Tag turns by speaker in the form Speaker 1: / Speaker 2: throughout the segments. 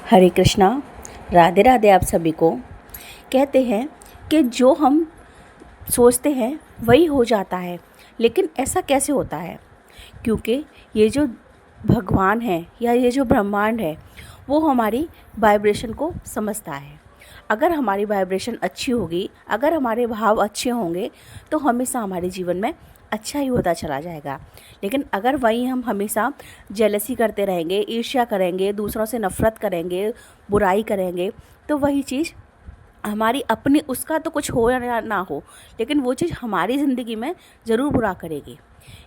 Speaker 1: हरे कृष्णा। राधे राधे आप सभी को। कहते हैं कि जो हम सोचते हैं वही हो जाता है, लेकिन ऐसा कैसे होता है? क्योंकि ये जो भगवान है या ये जो ब्रह्मांड है वो हमारी वाइब्रेशन को समझता है। अगर हमारी वाइब्रेशन अच्छी होगी, अगर हमारे भाव अच्छे होंगे तो हमेशा हमारे जीवन में अच्छा ही होता चला जाएगा। लेकिन अगर वहीं हम हमेशा जेलसी करते रहेंगे, ईर्ष्या करेंगे, दूसरों से नफ़रत करेंगे, बुराई करेंगे, तो वही चीज़ हमारी अपनी, उसका तो कुछ हो या ना हो, लेकिन वो चीज़ हमारी ज़िंदगी में ज़रूर बुरा करेगी।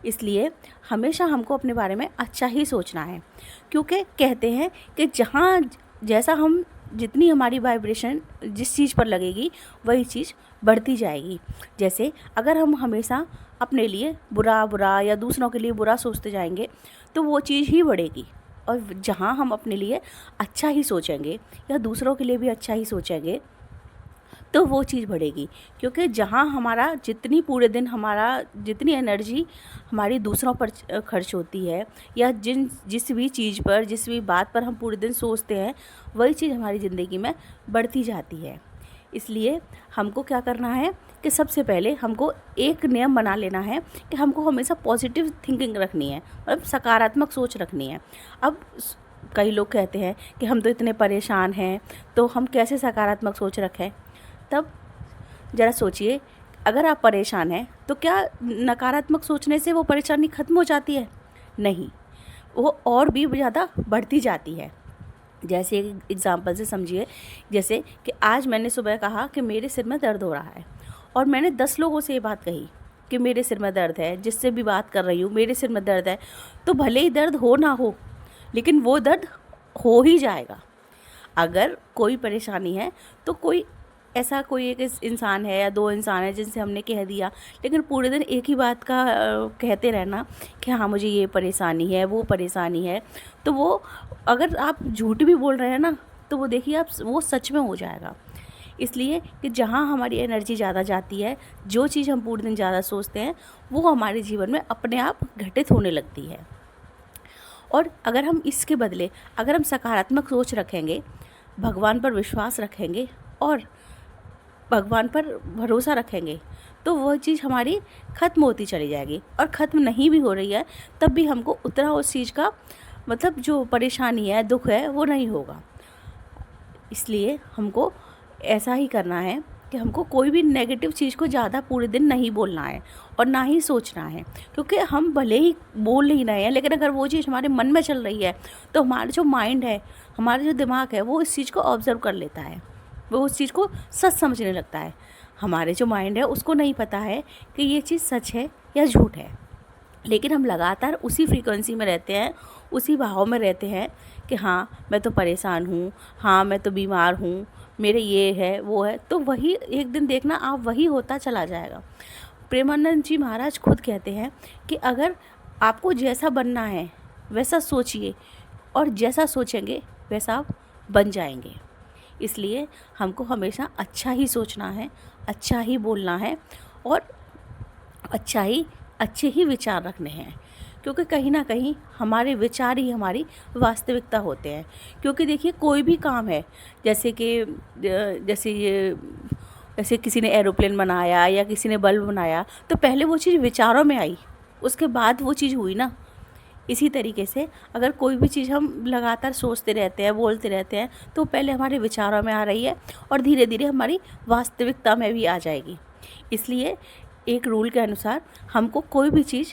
Speaker 1: इसलिए हमेशा हमको अपने बारे में अच्छा ही सोचना है, क्योंकि कहते हैं कि जहाँ जैसा हम, जितनी हमारी वाइब्रेशन जिस चीज़ पर लगेगी वही चीज़ बढ़ती जाएगी। जैसे अगर हम हमेशा अपने लिए बुरा बुरा या दूसरों के लिए बुरा सोचते जाएंगे तो वो चीज़ ही बढ़ेगी। और जहाँ हम अपने लिए अच्छा ही सोचेंगे या दूसरों के लिए भी अच्छा ही सोचेंगे तो वो चीज़ बढ़ेगी। क्योंकि जहाँ हमारा जितनी पूरे दिन हमारा जितनी एनर्जी हमारी दूसरों पर खर्च होती है, या जिस भी चीज़ पर, जिस भी बात पर हम पूरे दिन सोचते हैं, वही चीज़ हमारी ज़िंदगी में बढ़ती जाती है। इसलिए हमको क्या करना है कि सबसे पहले हमको एक नियम बना लेना है कि हमको हमेशा पॉजिटिव थिंकिंग रखनी है, मतलब सकारात्मक सोच रखनी है। अब कई लोग कहते हैं कि हम तो इतने परेशान हैं, तो हम कैसे सकारात्मक सोच रखें? तब ज़रा सोचिए, अगर आप परेशान हैं तो क्या नकारात्मक सोचने से वो परेशानी ख़त्म हो जाती है? नहीं, वो और भी ज़्यादा बढ़ती जाती है। जैसे एक एग्ज़ाम्पल से समझिए, जैसे कि आज मैंने सुबह कहा कि मेरे सिर में दर्द हो रहा है, और मैंने 10 लोगों से ये बात कही कि मेरे सिर में दर्द है, जिससे भी बात कर रही हूँ मेरे सिर में दर्द है, तो भले ही दर्द हो ना हो, लेकिन वो दर्द हो ही जाएगा। अगर कोई परेशानी है तो कोई एक इंसान है या 2 इंसान है जिनसे हमने कह दिया, लेकिन पूरे दिन एक ही बात का कहते रहना कि हाँ मुझे ये परेशानी है, वो परेशानी है, तो वो, अगर आप झूठ भी बोल रहे हैं ना, तो वो देखिए आप, वो सच में हो जाएगा। इसलिए कि जहाँ हमारी एनर्जी ज़्यादा जाती है, जो चीज़ हम पूरे दिन ज़्यादा सोचते हैं, वो हमारे जीवन में अपने आप घटित होने लगती है। और अगर हम इसके बदले, अगर हम सकारात्मक सोच रखेंगे, भगवान पर विश्वास रखेंगे और भगवान पर भरोसा रखेंगे, तो वह चीज़ हमारी ख़त्म होती चली जाएगी। और ख़त्म नहीं भी हो रही है तब भी हमको उतना उस चीज़ का, मतलब जो परेशानी है, दुख है, वो नहीं होगा। इसलिए हमको ऐसा ही करना है कि हमको कोई भी नेगेटिव चीज़ को ज़्यादा पूरे दिन नहीं बोलना है और ना ही सोचना है। क्योंकि हम भले ही बोल नहीं रहे हैं, लेकिन अगर वो चीज़ हमारे मन में चल रही है तो हमारा जो माइंड है, हमारा जो दिमाग है, वो इस चीज़ को ऑब्ज़र्व कर लेता है, वो उस चीज़ को सच समझने लगता है। हमारे जो माइंड है उसको नहीं पता है कि ये चीज़ सच है या झूठ है, लेकिन हम लगातार उसी फ्रीक्वेंसी में रहते हैं, उसी भाव में रहते हैं कि हाँ मैं तो परेशान हूँ, हाँ मैं तो बीमार हूँ, मेरे ये है वो है, तो वही एक दिन देखना आप वही होता चला जाएगा। प्रेमानंद जी महाराज खुद कहते हैं कि अगर आपको जैसा बनना है वैसा सोचिए, और जैसा सोचेंगे वैसा आप बन जाएंगे। इसलिए हमको हमेशा अच्छा ही सोचना है, अच्छा ही बोलना है और अच्छे ही विचार रखने हैं। क्योंकि कहीं ना कहीं हमारे विचार ही हमारी वास्तविकता होते हैं। क्योंकि देखिए कोई भी काम है, जैसे कि जैसे किसी ने एरोप्लेन बनाया या किसी ने बल्ब बनाया, तो पहले वो चीज़ विचारों में आई, उसके बाद वो चीज़ हुई ना। इसी तरीके से अगर कोई भी चीज़ हम लगातार सोचते रहते हैं, बोलते रहते हैं, तो पहले हमारे विचारों में आ रही है और धीरे धीरे हमारी वास्तविकता में भी आ जाएगी। इसलिए एक रूल के अनुसार हमको कोई भी चीज़,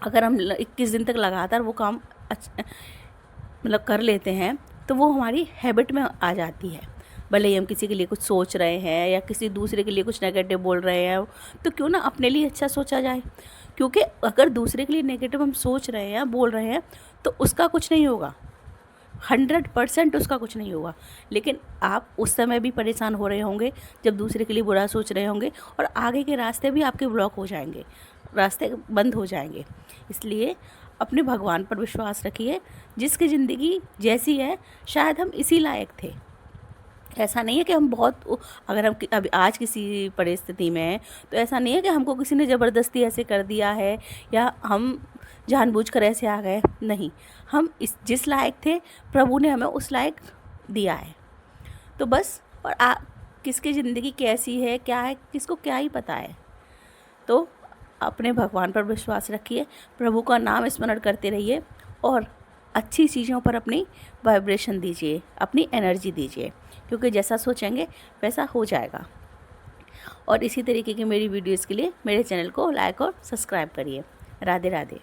Speaker 1: अगर हम 21 दिन तक लगातार वो काम मतलब कर लेते हैं, तो वो हमारी हैबिट में आ जाती है। भले ही हम किसी के लिए कुछ सोच रहे हैं या किसी दूसरे के लिए कुछ नेगेटिव बोल रहे हैं, तो क्यों ना अपने लिए अच्छा सोचा जाए। क्योंकि अगर दूसरे के लिए नेगेटिव हम सोच रहे हैं, बोल रहे हैं, तो उसका कुछ नहीं होगा, 100% उसका कुछ नहीं होगा। लेकिन आप उस समय भी परेशान हो रहे होंगे जब दूसरे के लिए बुरा सोच रहे होंगे, और आगे के रास्ते भी आपके ब्लॉक हो जाएंगे, रास्ते बंद हो जाएंगे। इसलिए अपने भगवान पर विश्वास रखिए। जिसकी ज़िंदगी जैसी है, शायद हम इसी लायक थे। ऐसा नहीं है कि हम बहुत, अगर हम अभी आज किसी परिस्थिति में हैं, तो ऐसा नहीं है कि हमको किसी ने ज़बरदस्ती ऐसे कर दिया है या हम जानबूझकर ऐसे आ गए। नहीं, हम जिस लायक थे, प्रभु ने हमें उस लायक दिया है। तो बस, और किसकी ज़िंदगी कैसी है, क्या है, किसको क्या ही पता है। तो अपने भगवान पर विश्वास रखिए, प्रभु का नाम स्मरण करते रहिए और अच्छी चीज़ों पर अपनी वाइब्रेशन दीजिए, अपनी एनर्जी दीजिए, क्योंकि जैसा सोचेंगे वैसा हो जाएगा। और इसी तरीके की मेरी वीडियोज़ के लिए मेरे चैनल को लाइक और सब्सक्राइब करिए। राधे राधे।